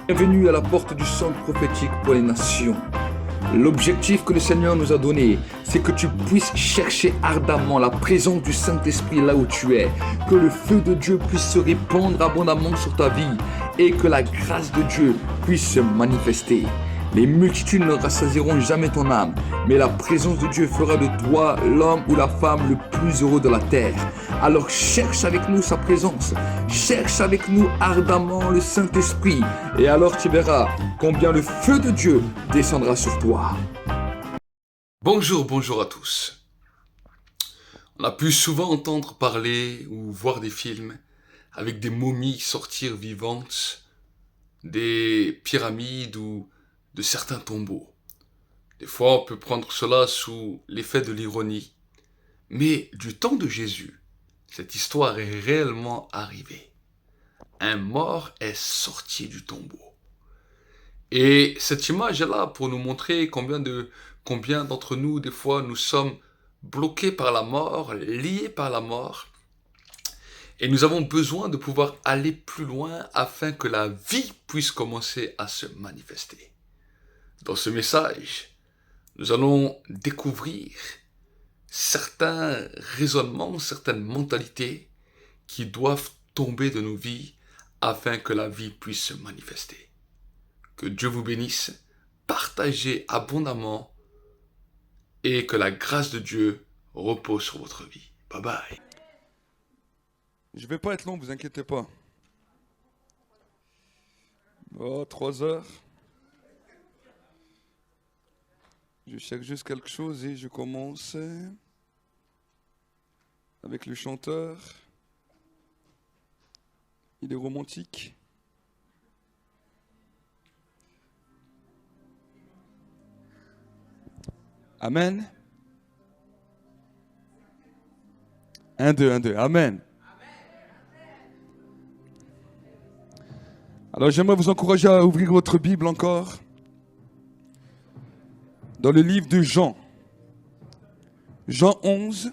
Bienvenue à la porte du centre prophétique pour les nations. L'objectif que le Seigneur nous a donné, c'est que tu puisses chercher ardemment la présence du Saint-Esprit là où tu es, que le feu de Dieu puisse se répandre abondamment sur ta vie et que la grâce de Dieu puisse se manifester. Les multitudes ne rassasieront jamais ton âme, mais la présence de Dieu fera de toi l'homme ou la femme le plus heureux de la terre. Alors cherche avec nous sa présence, cherche avec nous ardemment le Saint-Esprit, et alors tu verras combien le feu de Dieu descendra sur toi. Bonjour à tous. On a pu souvent entendre parler ou voir des films avec des momies sortir vivantes, des pyramides ou de certains tombeaux. Des fois, on peut prendre cela sous l'effet de l'ironie. Mais du temps de Jésus, cette histoire est réellement arrivée. Un mort est sorti du tombeau. Et cette image est là pour nous montrer combien d'entre nous, des fois, nous sommes bloqués par la mort, liés par la mort. Et nous avons besoin de pouvoir aller plus loin afin que la vie puisse commencer à se manifester. Dans ce message, nous allons découvrir certains raisonnements, certaines mentalités qui doivent tomber de nos vies afin que la vie puisse se manifester. Que Dieu vous bénisse, partagez abondamment et que la grâce de Dieu repose sur votre vie. Bye bye. Je vais pas être long, vous inquiétez pas. Oh, 3 heures. Je cherche juste quelque chose et je commence avec le chanteur. Il est romantique. Amen. 1, 2, 1, 2. Amen. Alors j'aimerais vous encourager à ouvrir votre Bible encore dans le livre de Jean. Jean 11.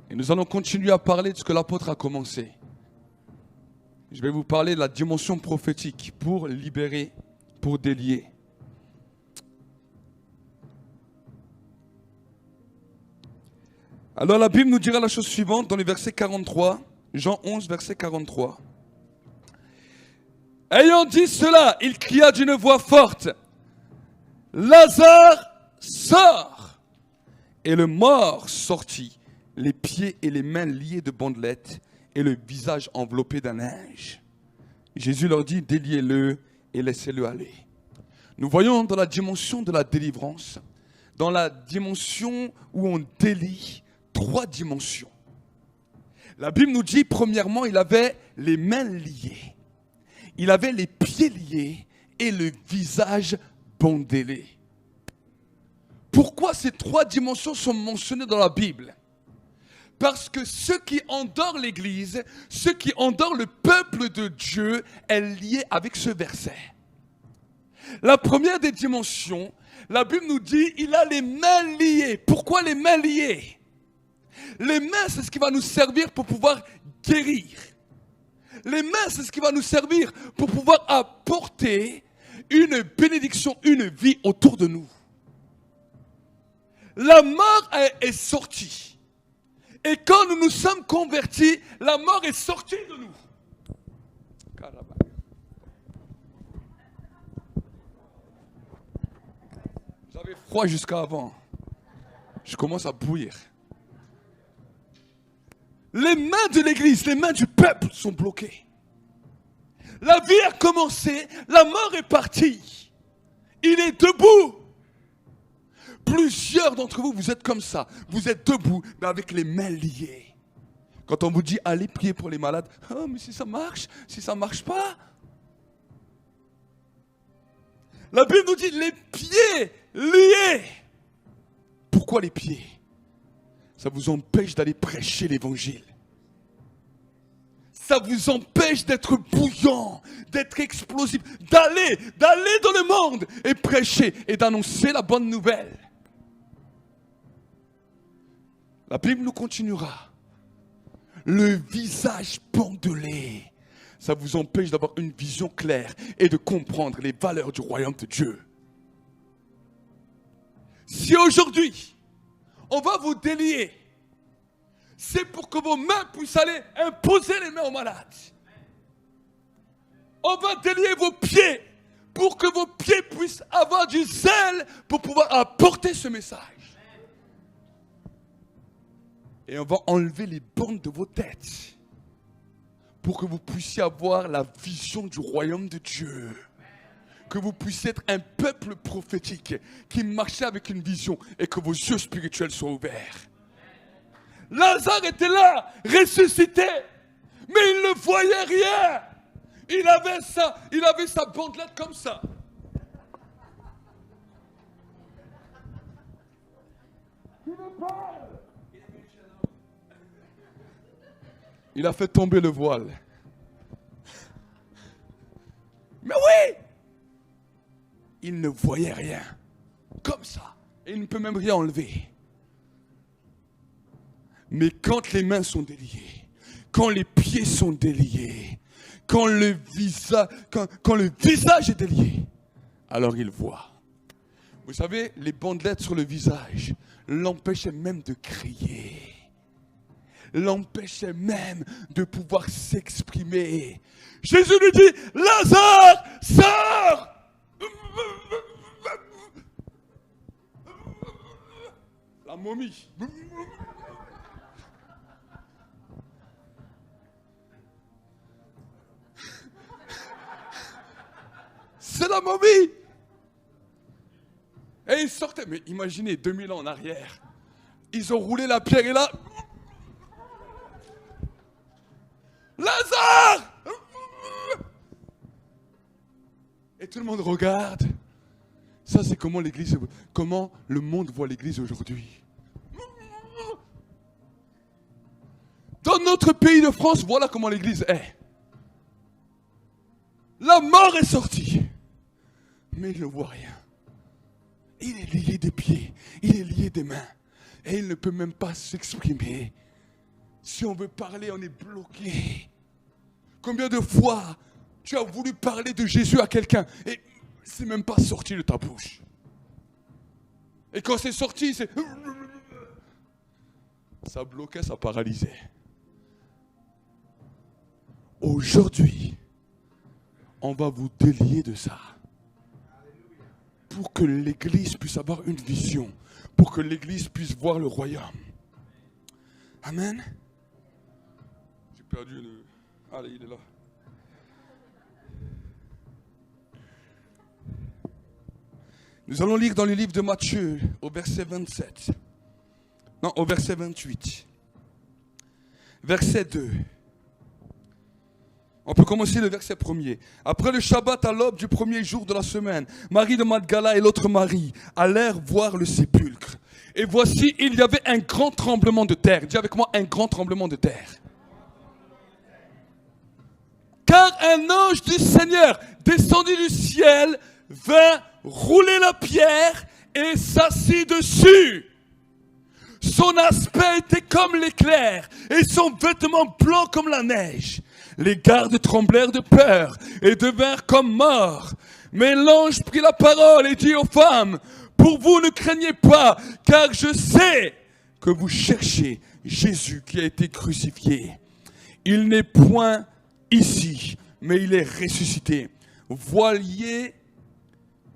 Et nous allons continuer à parler de ce que l'apôtre a commencé. Je vais vous parler de la dimension prophétique pour libérer, pour délier. Alors la Bible nous dira la chose suivante dans le verset 43. Jean 11, verset 43. Ayant dit cela, il cria d'une voix forte, « Lazare, sors !» Et le mort sortit, les pieds et les mains liés de bandelettes et le visage enveloppé d'un linge. Jésus leur dit, « Déliez-le et laissez-le aller. » Nous voyons dans la dimension de la délivrance, dans la dimension où on délie, 3 dimensions. La Bible nous dit, premièrement, il avait les mains liées. Il avait les pieds liés et le visage bandélé. Pourquoi ces 3 dimensions sont mentionnées dans la Bible? Parce que ce qui endort l'Église, ce qui endort le peuple de Dieu est lié avec ce verset. La première des dimensions, la Bible nous dit, il a les mains liées. Pourquoi les mains liées? Les mains, c'est ce qui va nous servir pour pouvoir guérir. Les mains, c'est ce qui va nous servir pour pouvoir apporter une bénédiction, une vie autour de nous. La mort est sortie. Et quand nous nous sommes convertis, la mort est sortie de nous. J'avais froid jusqu'à avant. Je commence à bouillir. Les mains de l'Église, les mains du peuple sont bloquées. La vie a commencé, la mort est partie. Il est debout. Plusieurs d'entre vous, vous êtes comme ça. Vous êtes debout, mais avec les mains liées. Quand on vous dit, allez prier pour les malades, oh, mais si ça marche pas. La Bible nous dit, les pieds liés. Pourquoi les pieds? Ça vous empêche d'aller prêcher l'évangile. Ça vous empêche d'être bouillant, d'être explosif, d'aller dans le monde et prêcher et d'annoncer la bonne nouvelle. La Bible nous continuera. Le visage bandelé. ça vous empêche d'avoir une vision claire et de comprendre les valeurs du royaume de Dieu. Si aujourd'hui, on va vous délier, c'est pour que vos mains puissent aller imposer les mains aux malades. On va délier vos pieds pour que vos pieds puissent avoir du zèle pour pouvoir apporter ce message. Et on va enlever les bandes de vos têtes pour que vous puissiez avoir la vision du royaume de Dieu. Que vous puissiez être un peuple prophétique qui marchait avec une vision et que vos yeux spirituels soient ouverts. Lazare était là, ressuscité, mais il ne voyait rien. Il avait sa bandelette comme ça. Il a fait tomber le voile. Mais oui! Il ne voyait rien. Comme ça. Et il ne peut même rien enlever. Mais quand les mains sont déliées, quand les pieds sont déliés, quand le visage est délié, alors il voit. Vous savez, les bandelettes sur le visage l'empêchaient même de crier. L'empêchait même de pouvoir s'exprimer. Jésus lui dit, Lazare, sors! La momie. C'est la momie. Et ils sortaient, mais imaginez, 2000 ans en arrière. Ils ont roulé la pierre et là... Lazare! Et tout le monde regarde. Ça, c'est comment l'église, comment le monde voit l'église aujourd'hui. Dans notre pays de France, voilà comment l'église est. La mort est sortie. Mais il ne voit rien. Il est lié des pieds, il est lié des mains. Et il ne peut même pas s'exprimer. Si on veut parler, on est bloqué. Combien de fois tu as voulu parler de Jésus à quelqu'un et c'est même pas sorti de ta bouche. Et quand c'est sorti, ça bloquait, ça paralysait. Aujourd'hui, on va vous délier de ça. Pour que l'Église puisse avoir une vision. Pour que l'Église puisse voir le royaume. Amen. J'ai perdu le... Allez, il est là. Nous allons lire dans le livre de Matthieu, au verset 27. Non, au verset 28. Verset 2. On peut commencer le verset 1er. Après le Shabbat, à l'aube du premier jour de la semaine, Marie de Magdala et l'autre Marie allèrent voir le sépulcre. Et voici, il y avait un grand tremblement de terre. Dis avec moi, un grand tremblement de terre. Car un ange du Seigneur, descendu du ciel, vint rouler la pierre et s'assit dessus. Son aspect était comme l'éclair et son vêtement blanc comme la neige. Les gardes tremblèrent de peur et devinrent comme morts. Mais l'ange prit la parole et dit aux femmes, pour vous ne craignez pas, car je sais que vous cherchez Jésus qui a été crucifié. Il n'est point ici, mais il est ressuscité. Voyez,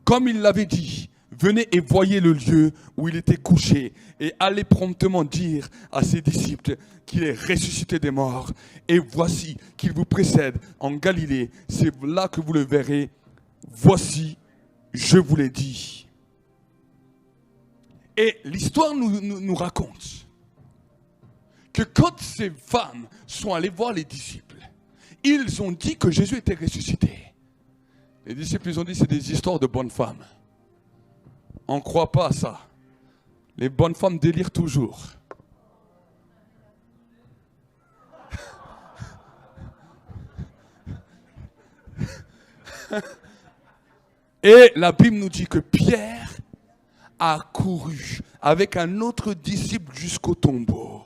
comme il l'avait dit, venez et voyez le lieu où il était couché et allez promptement dire à ses disciples qu'il est ressuscité des morts. Et voici qu'il vous précède en Galilée. C'est là que vous le verrez. Voici, je vous l'ai dit. Et l'histoire nous raconte que quand ces femmes sont allées voir les disciples, ils ont dit que Jésus était ressuscité. Les disciples, ils ont dit c'est des histoires de bonnes femmes. On ne croit pas à ça. Les bonnes femmes délirent toujours. Et la Bible nous dit que Pierre a couru avec un autre disciple jusqu'au tombeau.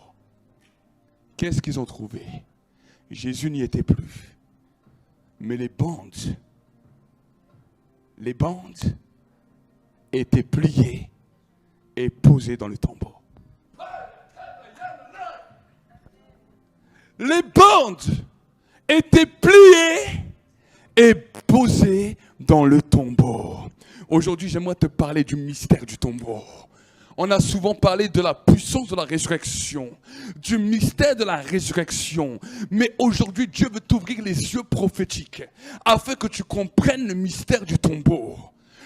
Qu'est-ce qu'ils ont trouvé? Jésus n'y était plus. Mais les bandes étaient pliées et posées dans le tombeau. Les bandes étaient pliées et posées dans le tombeau. Aujourd'hui, j'aimerais te parler du mystère du tombeau. On a souvent parlé de la puissance de la résurrection, du mystère de la résurrection. Mais aujourd'hui, Dieu veut t'ouvrir les yeux prophétiques afin que tu comprennes le mystère du tombeau.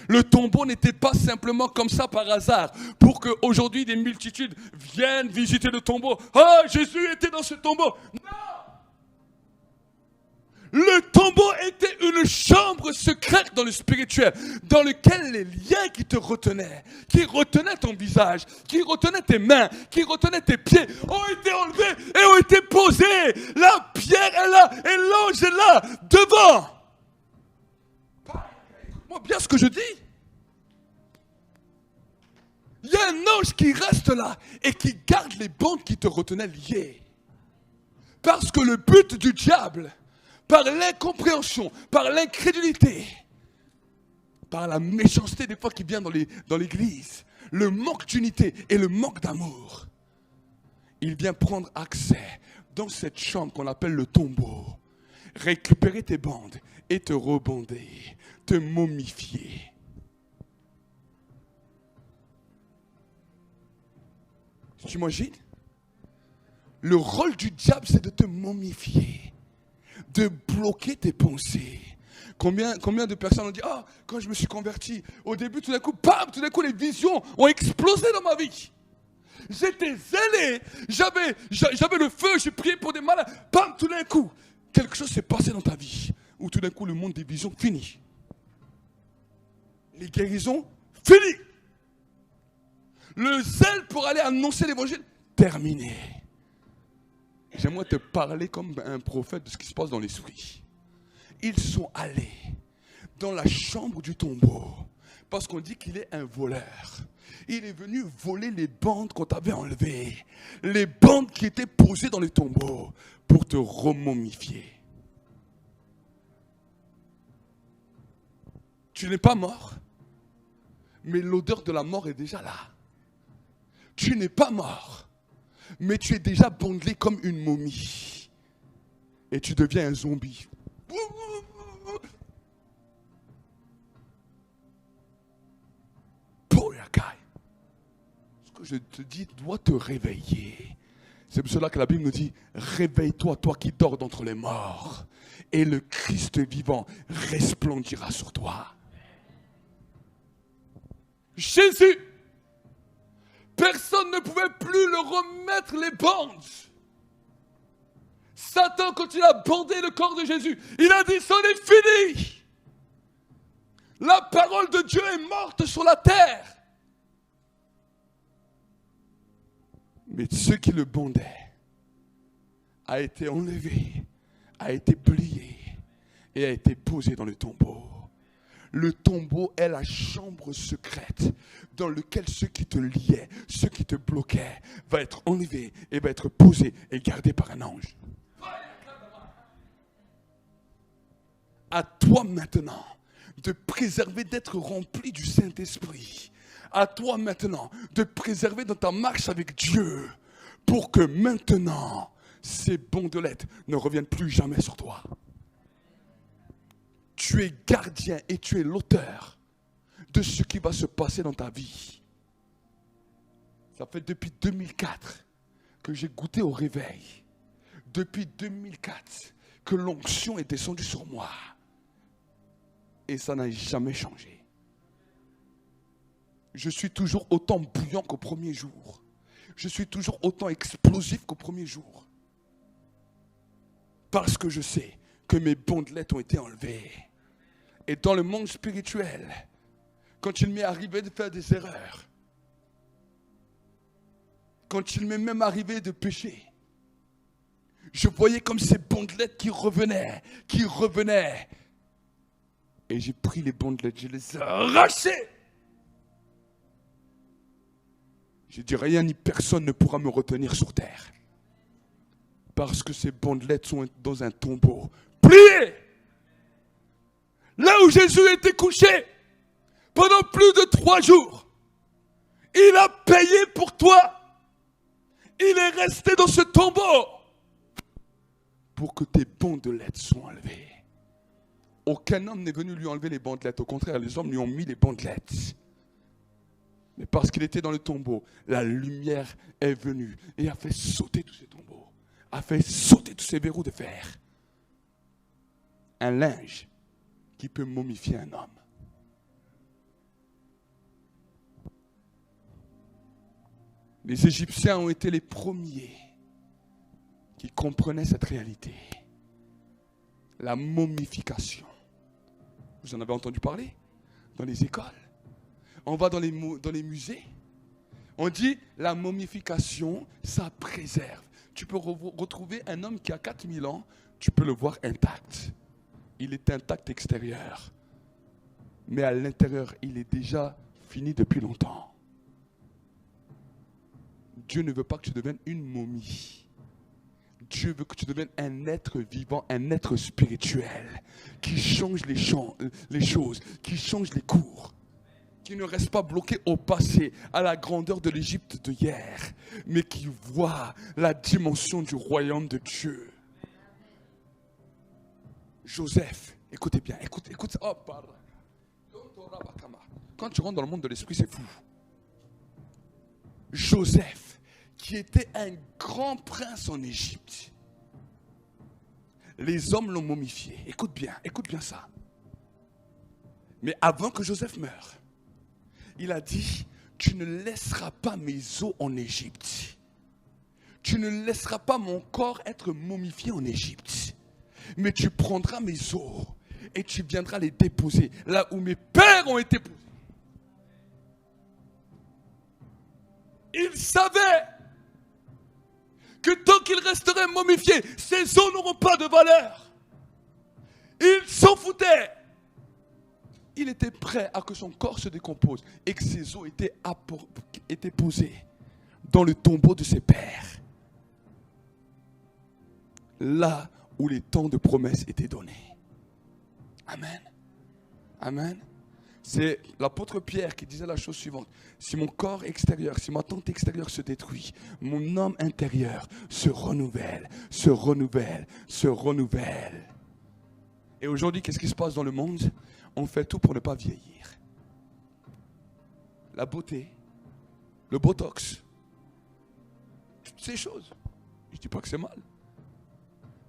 Le tombeau n'était pas simplement comme ça par hasard pour qu'aujourd'hui des multitudes viennent visiter le tombeau. Ah, Jésus était dans ce tombeau. Non! Le tombeau était une chambre secrète dans le spirituel, dans lequel les liens qui te retenaient, qui retenaient ton visage, qui retenaient tes mains, qui retenaient tes pieds, ont été enlevés et ont été posés. La pierre est là et l'ange est là, devant. Écoute-moi bien ce que je dis. Il y a un ange qui reste là et qui garde les bandes qui te retenaient liées. Parce que le but du diable, par l'incompréhension, par l'incrédulité, par la méchanceté des fois qui vient dans l'église, le manque d'unité et le manque d'amour, il vient prendre accès dans cette chambre qu'on appelle le tombeau, récupérer tes bandes et te rebonder, te momifier. Tu imagines? Le rôle du diable, c'est de te momifier, de bloquer tes pensées. Combien de personnes ont dit, ah, quand je me suis converti, au début, tout d'un coup, bam, tout d'un coup, les visions ont explosé dans ma vie. J'étais zélé, j'avais le feu, j'ai prié pour des malades. Bam, tout d'un coup, quelque chose s'est passé dans ta vie, où tout d'un coup, le monde des visions finit. Les guérisons, fini. Le zèle pour aller annoncer l'évangile, terminé. J'aimerais te parler comme un prophète de ce qui se passe dans l'esprit. Ils sont allés dans la chambre du tombeau parce qu'on dit qu'il est un voleur. Il est venu voler les bandes qu'on t'avait enlevées, les bandes qui étaient posées dans le tombeau pour te remomifier. Tu n'es pas mort, mais l'odeur de la mort est déjà là. Tu n'es pas mort, mais tu es déjà bandelé comme une momie. Et tu deviens un zombie. Ce que je te dis doit te réveiller. C'est pour cela que la Bible nous dit, réveille-toi, toi qui dors d'entre les morts, et le Christ vivant resplendira sur toi. Jésus, personne ne pouvait plus le remettre les bandes. Satan, quand il a bandé le corps de Jésus, il a dit, c'en est fini. La parole de Dieu est morte sur la terre. Mais ce qui le bandait a été enlevé, a été plié et a été posé dans le tombeau. Le tombeau est la chambre secrète dans laquelle ce qui te liait, ce qui te bloquait, va être enlevé et va être posé et gardé par un ange. À toi maintenant de préserver, d'être rempli du Saint-Esprit. À toi maintenant de préserver dans ta marche avec Dieu pour que maintenant ces bandelettes ne reviennent plus jamais sur toi. Tu es gardien et tu es l'auteur de ce qui va se passer dans ta vie. Ça fait depuis 2004 que j'ai goûté au réveil. Depuis 2004 que l'onction est descendue sur moi. Et ça n'a jamais changé. Je suis toujours autant bouillant qu'au premier jour. Je suis toujours autant explosif qu'au premier jour. Parce que je sais que mes bandelettes ont été enlevées. Et dans le monde spirituel, quand il m'est arrivé de faire des erreurs, quand il m'est même arrivé de pécher, je voyais comme ces bandelettes qui revenaient. Et j'ai pris les bandelettes, je les ai arrachées. J'ai dit, rien ni personne ne pourra me retenir sur terre. Parce que ces bandelettes sont dans un tombeau plié où Jésus était couché pendant plus de 3 jours. Il a payé pour toi. Il est resté dans ce tombeau pour que tes bandelettes soient enlevées. Aucun homme n'est venu lui enlever les bandelettes. Au contraire, les hommes lui ont mis les bandelettes. Mais parce qu'il était dans le tombeau, la lumière est venue et a fait sauter tous ces tombeaux, a fait sauter tous ces verrous de fer. Un linge qui peut momifier un homme. Les Égyptiens ont été les premiers qui comprenaient cette réalité. La momification. Vous en avez entendu parler dans les écoles. On va dans les musées. On dit la momification, ça préserve. Tu peux retrouver un homme qui a 4000 ans, tu peux le voir intact. Il est intact extérieur. Mais à l'intérieur, il est déjà fini depuis longtemps. Dieu ne veut pas que tu deviennes une momie. Dieu veut que tu deviennes un être vivant, un être spirituel, qui change les choses, qui change les cours, qui ne reste pas bloqué au passé, à la grandeur de l'Égypte de hier, mais qui voit la dimension du royaume de Dieu. Joseph, écoutez bien, écoute. Oh, pardon. Quand tu rentres dans le monde de l'esprit, c'est fou. Joseph, qui était un grand prince en Égypte. Les hommes l'ont momifié. Écoute bien ça. Mais avant que Joseph meure, il a dit, tu ne laisseras pas mes os en Égypte. Tu ne laisseras pas mon corps être momifié en Égypte. Mais tu prendras mes os et tu viendras les déposer là où mes pères ont été posés. Il savait que tant qu'il resterait momifié, ses os n'auront pas de valeur. Il s'en foutait. Il était prêt à que son corps se décompose et que ses os étaient posés dans le tombeau de ses pères. Là où les temps de promesses étaient donnés. Amen. Amen. C'est l'apôtre Pierre qui disait la chose suivante. Si mon corps extérieur, si ma tente extérieure se détruit, mon homme intérieur se renouvelle, se renouvelle, se renouvelle. Et aujourd'hui, qu'est-ce qui se passe dans le monde? On fait tout pour ne pas vieillir. La beauté, le botox, toutes ces choses. Je ne dis pas que c'est mal.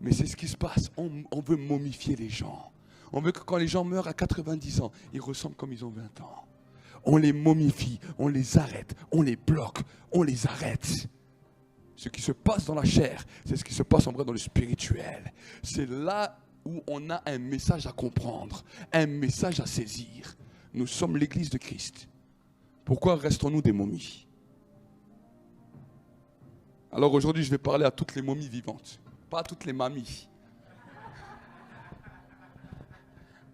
Mais c'est ce qui se passe. On veut momifier les gens. On veut que quand les gens meurent à 90 ans, ils ressemblent comme ils ont 20 ans. On les momifie, on les arrête, on les bloque, on les arrête. Ce qui se passe dans la chair, c'est ce qui se passe en vrai dans le spirituel. C'est là où on a un message à comprendre, un message à saisir. Nous sommes l'église de Christ. Pourquoi restons-nous des momies? Alors aujourd'hui, je vais parler à toutes les momies vivantes, pas à toutes les mamies.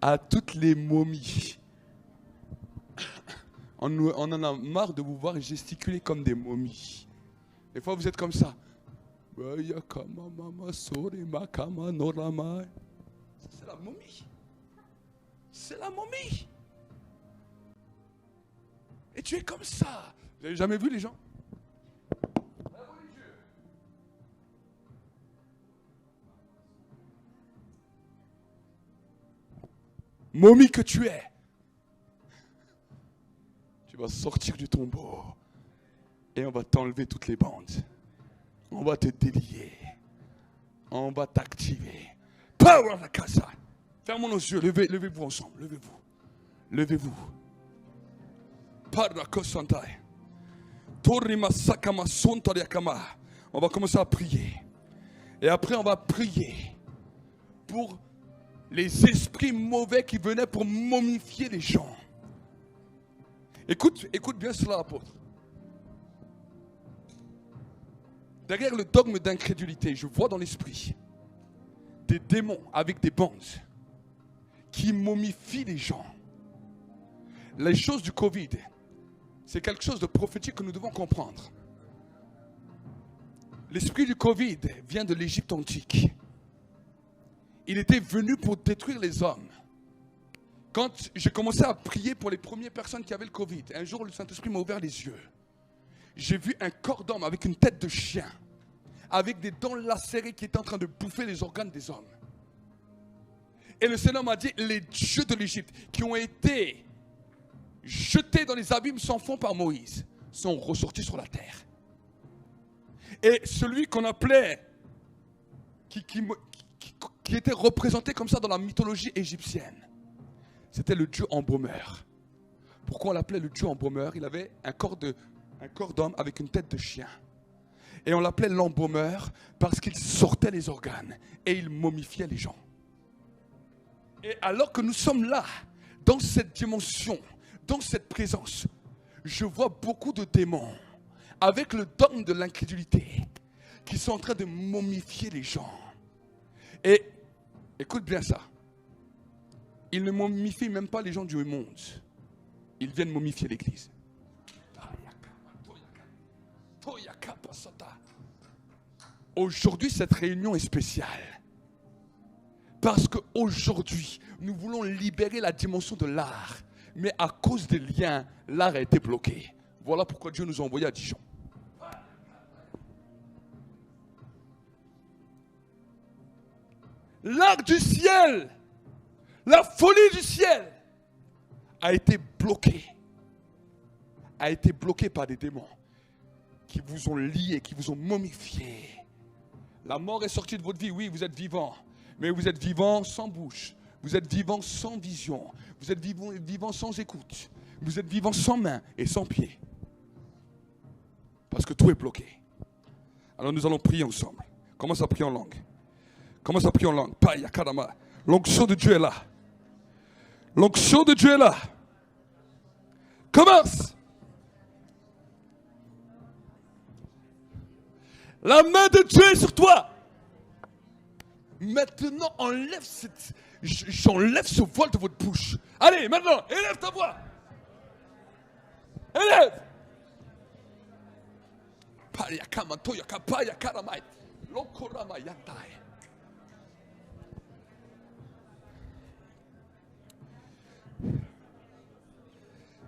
À toutes les momies. On en a marre de vous voir gesticuler comme des momies. Des fois, vous êtes comme ça. C'est la momie. C'est la momie. Et tu es comme ça. Vous n'avez jamais vu les gens? Momie que tu es, tu vas sortir du tombeau et on va t'enlever toutes les bandes. On va te délier. On va t'activer. Power la casa. Fermons nos yeux. Levez-vous ensemble. Levez-vous. Levez-vous. Parla kosantai. Torima sakama sontariakama. On va commencer à prier. Et après, on va prier pour les esprits mauvais qui venaient pour momifier les gens. Écoute bien cela, apôtre. Derrière le dogme d'incrédulité, je vois dans l'esprit des démons avec des bandes qui momifient les gens. Les choses du Covid, c'est quelque chose de prophétique que nous devons comprendre. L'esprit du Covid vient de l'Égypte antique. Il était venu pour détruire les hommes. Quand j'ai commencé à prier pour les premières personnes qui avaient le Covid, un jour le Saint-Esprit m'a ouvert les yeux. J'ai vu un corps d'homme avec une tête de chien, avec des dents lacérées qui étaient en train de bouffer les organes des hommes. Et le Seigneur m'a dit, les dieux de l'Égypte qui ont été jetés dans les abîmes sans fond par Moïse sont ressortis sur la terre. Et celui qu'on appelait, qui était représenté comme ça dans la mythologie égyptienne, c'était le dieu embaumeur. Pourquoi on l'appelait le dieu embaumeur? Il avait un corps d'homme avec une tête de chien. Et on l'appelait l'embaumeur parce qu'il sortait les organes et il momifiait les gens. Et alors que nous sommes là, dans cette dimension, dans cette présence, je vois beaucoup de démons avec le dogme de l'incrédulité qui sont en train de momifier les gens. Et écoute bien ça. Ils ne momifient même pas les gens du monde. Ils viennent momifier l'Église. Aujourd'hui, cette réunion est spéciale. Parce qu'aujourd'hui, nous voulons libérer la dimension de l'art. Mais à cause des liens, l'art a été bloqué. Voilà pourquoi Dieu nous a envoyés à Dijon. L'art du ciel, la folie du ciel a été bloquée. A été bloquée par des démons qui vous ont liés, qui vous ont momifié. La mort est sortie de votre vie, oui, vous êtes vivant. Mais vous êtes vivant sans bouche. Vous êtes vivant sans vision. Vous êtes vivant sans écoute. Vous êtes vivant sans main et sans pied. Parce que tout est bloqué. Alors nous allons prier ensemble. Commence à prier en langue. Commence à prier en langue. Paya Kadama. L'onction de Dieu est là. L'onction de Dieu est là. Commence. La main de Dieu est sur toi. Maintenant, j'enlève ce voile de votre bouche. Allez, maintenant, élève ta voix. Élève. Paya Kamanto Yakapaya Karamai. Lokorama Yantai.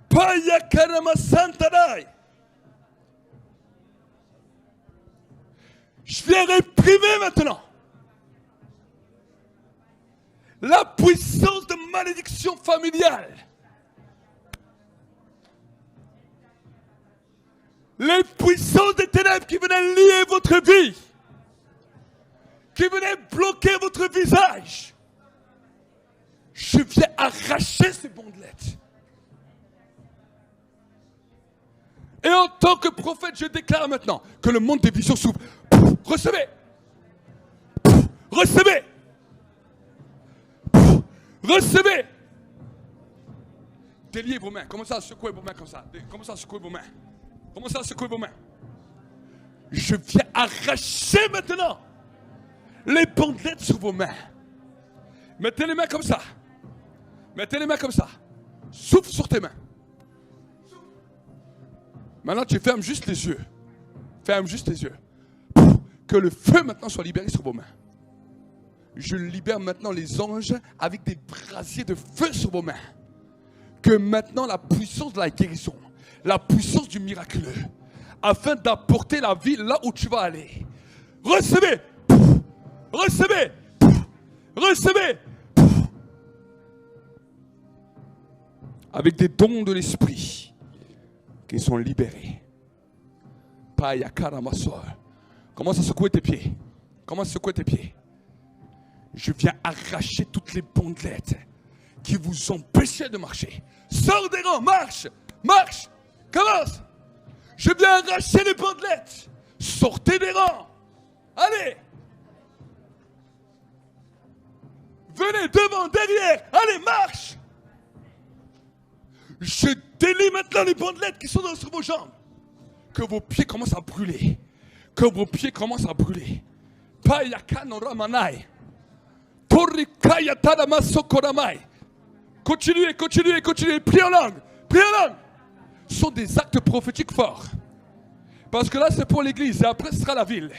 Paya Karama Santarai. Je viens réprimer maintenant la puissance de malédiction familiale. Les puissances des ténèbres qui venaient lier votre vie, qui venaient bloquer votre visage. Je viens arracher ces bandelettes. Et en tant que prophète, je déclare maintenant que le monde des visions s'ouvre. Recevez. Recevez. Recevez. Déliez vos mains. Commencez à secouer vos mains comme ça. Commencez à secouer vos mains. Commencez à secouer vos mains. Je viens arracher maintenant les bandelettes sur vos mains. Mettez les mains comme ça. Mettez les mains comme ça. Souffle sur tes mains. Maintenant, tu fermes juste les yeux. Ferme juste les yeux. Que le feu maintenant soit libéré sur vos mains. Je libère maintenant les anges avec des brasiers de feu sur vos mains. Que maintenant la puissance de la guérison, la puissance du miraculeux, afin d'apporter la vie là où tu vas aller. Recevez. Recevez. Recevez. Avec des dons de l'esprit qui sont libérés. Paya Karamaso. Commence à secouer tes pieds. Commence à secouer tes pieds. Je viens arracher toutes les bandelettes qui vous empêchaient de marcher. Sors des rangs, marche, marche, commence. Je viens arracher les bandelettes. Sortez des rangs. Allez. Venez devant, derrière. Allez, marche. Je délie maintenant les bandelettes qui sont sur vos jambes. Que vos pieds commencent à brûler. Que vos pieds commencent à brûler. Continuez, continuez, continuez. Priez en langue. Priez en langue. Ce sont des actes prophétiques forts. Parce que là, c'est pour l'église. Et après, ce sera la ville.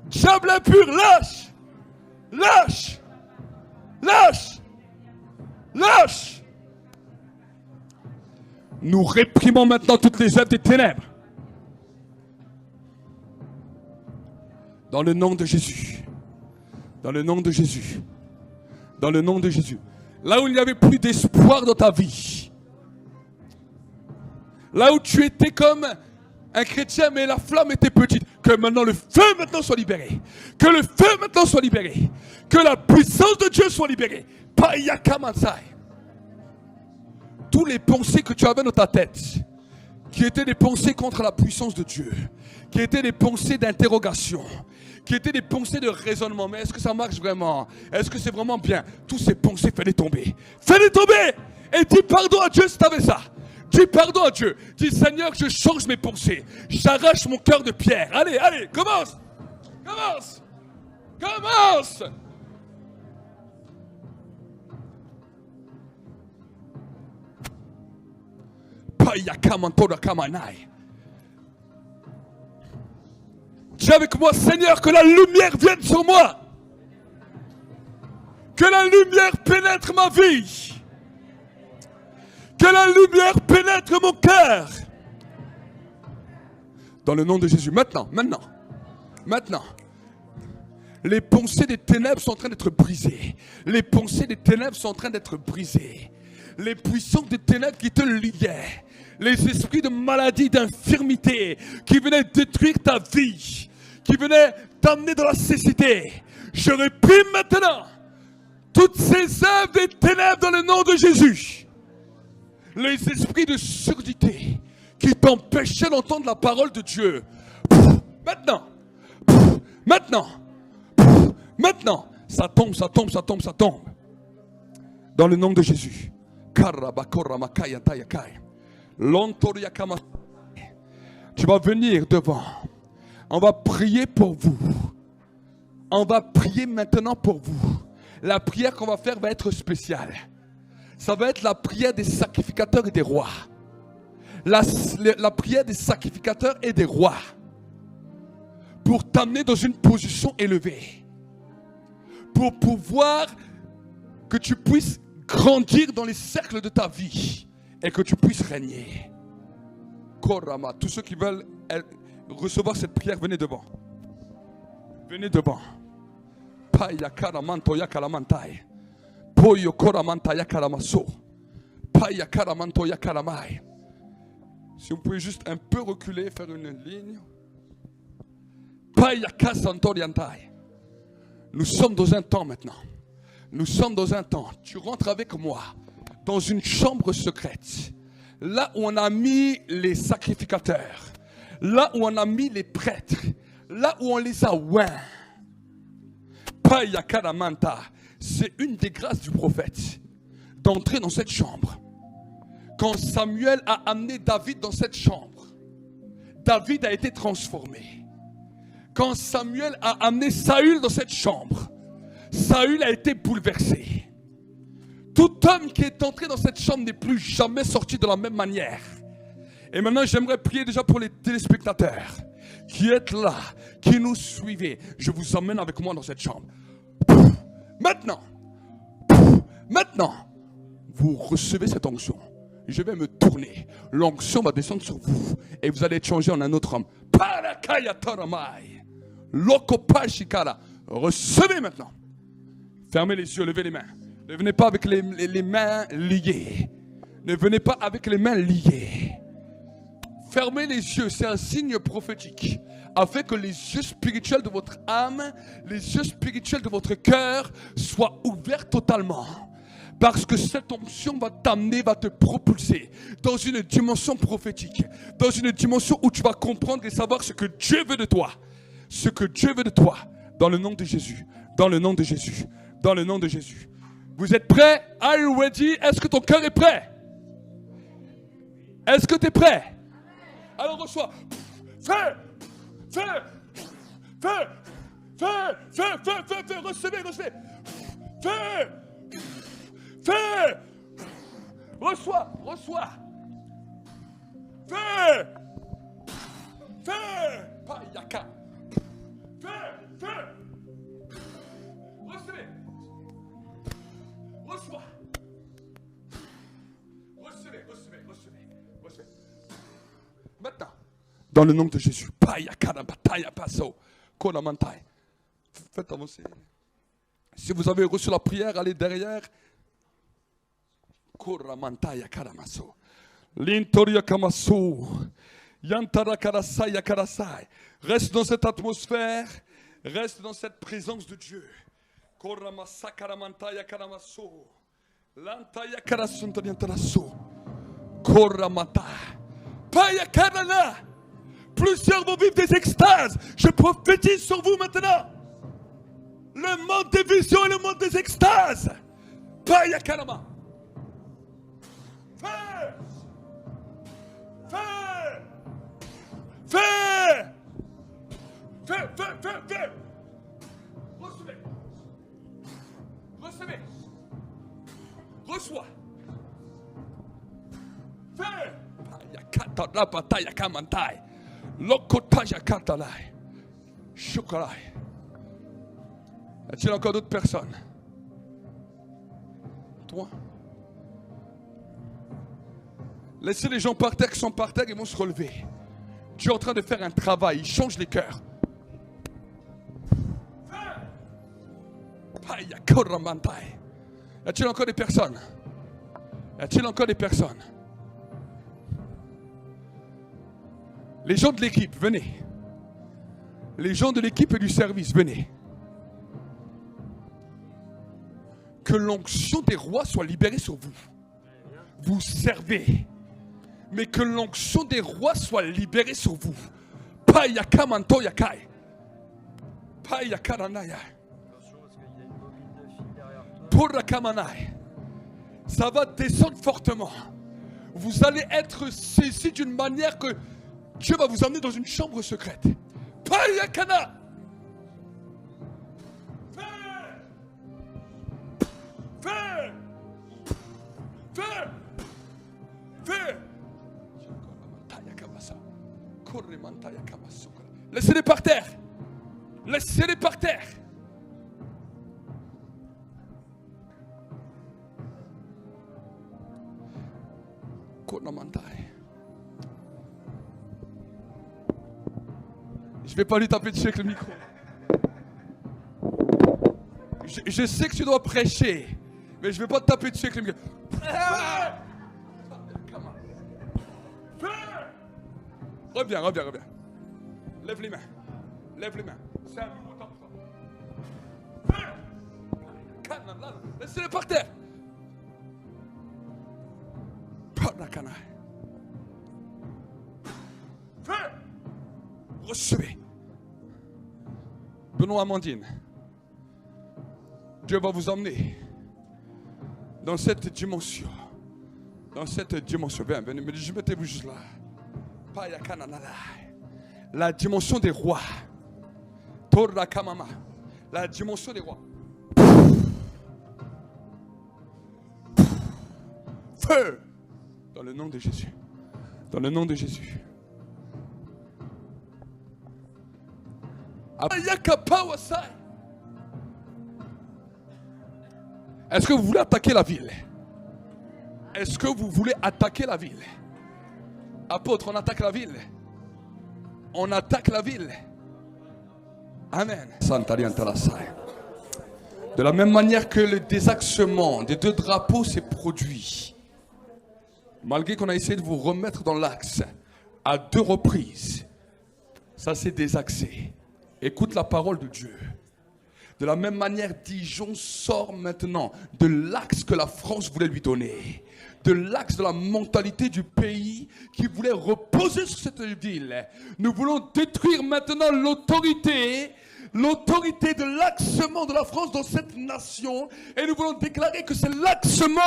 Diable impur, lâche. Lâche. Lâche. Lâche. Nous réprimons maintenant toutes les œuvres des ténèbres. Dans le nom de Jésus. Dans le nom de Jésus. Dans le nom de Jésus. Là où il n'y avait plus d'espoir dans ta vie. Là où tu étais comme un chrétien mais la flamme était petite. Que maintenant le feu maintenant soit libéré. Que le feu maintenant soit libéré. Que la puissance de Dieu soit libérée. Payakamansai. Tous les pensées que tu avais dans ta tête, qui étaient des pensées contre la puissance de Dieu, qui étaient des pensées d'interrogation, qui étaient des pensées de raisonnement. Mais est-ce que ça marche vraiment? Est-ce que c'est vraiment bien? Tous ces pensées, fais-les tomber. Fais-les tomber! Et dis pardon à Dieu si tu avais ça. Dis pardon à Dieu. Dis Seigneur, je change mes pensées. J'arrache mon cœur de pierre. Allez, allez, commence! Commence! Commence! Dis avec moi, Seigneur, que la lumière vienne sur moi. Que la lumière pénètre ma vie. Que la lumière pénètre mon cœur. Dans le nom de Jésus. Maintenant. Les pensées des ténèbres sont en train d'être brisées. Les pensées des ténèbres sont en train d'être brisées. Les puissances des ténèbres qui te liaient. Les esprits de maladie, d'infirmité qui venaient détruire ta vie, qui venaient t'amener dans la cécité. Je réprime maintenant toutes ces œuvres des ténèbres dans le nom de Jésus. Les esprits de surdité qui t'empêchaient d'entendre la parole de Dieu. Maintenant, ça tombe. Dans le nom de Jésus. Tu vas venir devant. On va prier pour vous. On va prier maintenant pour vous. La prière qu'on va faire va être spéciale. Ça va être la prière des sacrificateurs et des rois. La prière des sacrificateurs et des rois. Pour t'amener dans une position élevée. Pour pouvoir que tu puisses grandir dans les cercles de ta vie et que tu puisses régner. Korama, tous ceux qui veulent recevoir cette prière, venez devant. Venez devant. Paya karamanto yakalamantai. Poyo koramanta yakalamaso. Paya karamanto yakalamai. Si vous pouvez juste un peu reculer, faire une ligne. Paya kasantoriantai. Nous sommes dans un temps maintenant. Nous sommes dans un temps. Tu rentres avec moi dans une chambre secrète. Là où on a mis les sacrificateurs. Là où on a mis les prêtres. Là où on les a oints. Paya karamanta. C'est une des grâces du prophète d'entrer dans cette chambre. Quand Samuel a amené David dans cette chambre, David a été transformé. Quand Samuel a amené Saül dans cette chambre, Saül a été bouleversé. Tout homme qui est entré dans cette chambre n'est plus jamais sorti de la même manière. Et maintenant, j'aimerais prier déjà pour les téléspectateurs qui êtes là, qui nous suivez. Je vous emmène avec moi dans cette chambre. Maintenant, vous recevez cette onction. Je vais me tourner. L'onction va descendre sur vous et vous allez être changé en un autre homme. Recevez maintenant. Fermez les yeux, levez les mains. Ne venez pas avec les mains liées. Ne venez pas avec les mains liées. Fermez les yeux, c'est un signe prophétique. Afin que les yeux spirituels de votre âme, les yeux spirituels de votre cœur soient ouverts totalement. Parce que cette onction va t'amener, va te propulser dans une dimension prophétique. Dans une dimension où tu vas comprendre et savoir ce que Dieu veut de toi. Ce que Dieu veut de toi. Dans le nom de Jésus. Dans le nom de Jésus. Dans le nom de Jésus. Vous êtes prêts? Are you ready? Est-ce que ton cœur est prêt? Est-ce que tu es prêt? Alors reçois. Feu! Feu! Feu! Feu! Feu! Feu! Feu! Feu! Recevez! Recevez! Feu! Feu! Reçois! Reçois! Feu! Feu! Payaka! Feu! Feu! Recevez! Maintenant, dans le nom de Jésus, faites avancer. Si vous avez reçu la prière, allez derrière. Reste dans cette atmosphère, reste dans cette présence de Dieu. Plusieurs vont vivre des extases. Je prophétise sur vous maintenant. Le monde des visions et le monde des extases. Paya Karama. Fais. Recevez. Reçois. Fais. Paya Katara Bataya Kamantai. Lokotaja Katalai. Chocolai. Y a-t-il encore d'autres personnes? Toi? Laissez les gens par terre qui sont par terre, ils vont se relever. Tu es en train de faire un travail, il change les cœurs. Y a-t-il encore des personnes? Y a-t-il encore des personnes? Les gens de l'équipe, venez. Les gens de l'équipe et du service, venez. Que l'onction des rois soit libérée sur vous. Vous servez. Mais que l'onction des rois soit libérée sur vous. Payakamanto yakai. Payakaranaya. Pourakamanai. Ça va descendre fortement. Vous allez être saisis d'une manière que Dieu va vous emmener dans une chambre secrète. Payakana. Laissez-les par terre. Laissez-les par terre. Je ne vais pas lui taper dessus avec le micro. Je sais que tu dois prêcher, mais je ne vais pas te taper dessus avec le micro. Reviens. Lève les mains. C'est un nouveau temps. Laissez-les par terre. Recevez. Benoît Amandine. Dieu va vous emmener dans cette dimension. Viens, mettez-vous juste là. La dimension des rois. La dimension des rois. Feu. Dans le nom de Jésus. Est-ce que vous voulez attaquer la ville? Apôtre, on attaque la ville. Amen. De la même manière que le désaxement des deux drapeaux s'est produit, malgré qu'on a essayé de vous remettre dans l'axe à 2 reprises, ça s'est désaxé. Écoute la parole de Dieu. De la même manière, Dijon sort maintenant de l'axe que la France voulait lui donner. De l'axe de la mentalité du pays qui voulait reposer sur cette ville. Nous voulons détruire maintenant l'autorité de l'axement de la France dans cette nation. Et nous voulons déclarer que c'est l'axement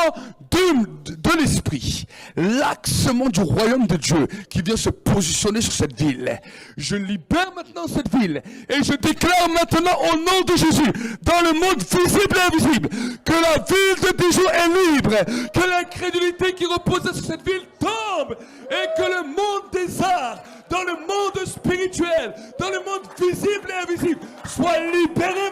de l'esprit. L'axement du royaume de Dieu qui vient se positionner sur cette ville. Je libère maintenant cette ville. Et je déclare maintenant au nom de Jésus, dans le monde visible et invisible, que la ville de Dijon est libre. Que l'incrédulité qui reposait sur cette ville tombe. Et que le monde des arts, dans le monde spirituel, dans le monde visible et invisible, soit libéré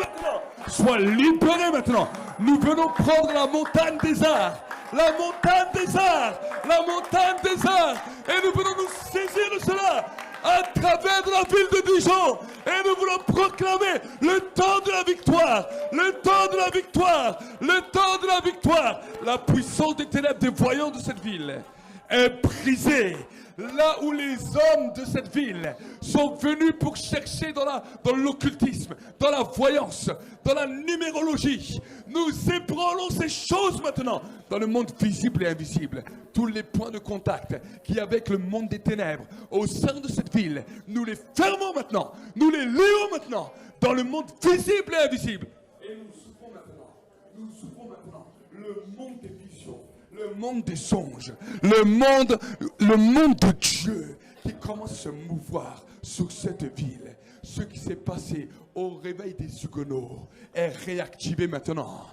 maintenant. Nous venons prendre la montagne des arts la montagne des arts, la montagne des arts. Et nous voulons nous saisir de cela à travers de la ville de Dijon. Et nous voulons proclamer le temps de la victoire, le temps de la victoire, le temps de la victoire. La puissance des ténèbres des voyants de cette ville est brisée. Là où les hommes de cette ville sont venus pour chercher dans l'occultisme, dans la voyance, dans la numérologie, nous ébranlons ces choses maintenant dans le monde visible et invisible. Tous les points de contact qu'il y a avec le monde des ténèbres au sein de cette ville, nous les fermons maintenant, nous les lions maintenant dans le monde visible et invisible. Et nous souffrons maintenant le monde des visions, le monde des songes, le monde de Dieu qui commence à se mouvoir sur cette ville. Ce qui s'est passé au réveil des Huguenots est réactivé maintenant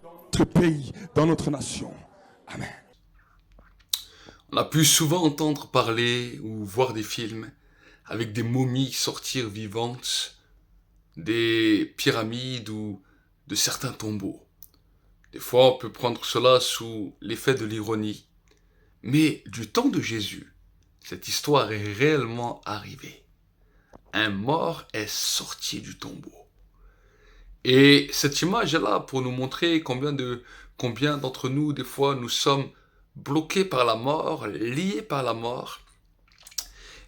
dans notre pays, dans notre nation. Amen. On a pu souvent entendre parler ou voir des films avec des momies sortir vivantes des pyramides ou de certains tombeaux. Des fois, on peut prendre cela sous l'effet de l'ironie. Mais du temps de Jésus, cette histoire est réellement arrivée. Un mort est sorti du tombeau. Et cette image est là pour nous montrer combien d'entre nous, des fois, nous sommes bloqués par la mort, liés par la mort.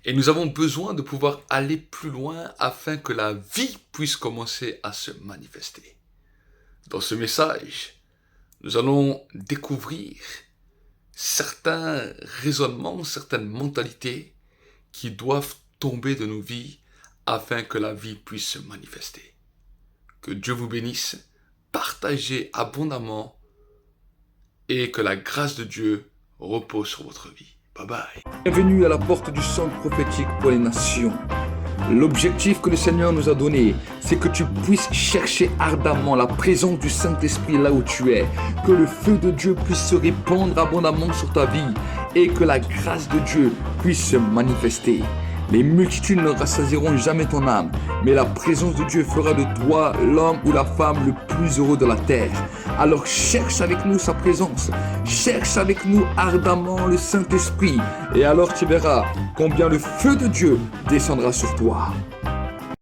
Et nous avons besoin de pouvoir aller plus loin afin que la vie puisse commencer à se manifester. Dans ce message, nous allons découvrir certains raisonnements, certaines mentalités qui doivent tomber de nos vies afin que la vie puisse se manifester. Que Dieu vous bénisse, partagez abondamment et que la grâce de Dieu repose sur votre vie. Bye bye. Bienvenue à la porte du centre prophétique pour les nations. L'objectif que le Seigneur nous a donné, c'est que tu puisses chercher ardemment la présence du Saint-Esprit là où tu es, que le feu de Dieu puisse se répandre abondamment sur ta vie et que la grâce de Dieu puisse se manifester. Les multitudes ne rassasieront jamais ton âme, mais la présence de Dieu fera de toi l'homme ou la femme le plus heureux de la terre. Alors cherche avec nous sa présence, cherche avec nous ardemment le Saint-Esprit, et alors tu verras combien le feu de Dieu descendra sur toi.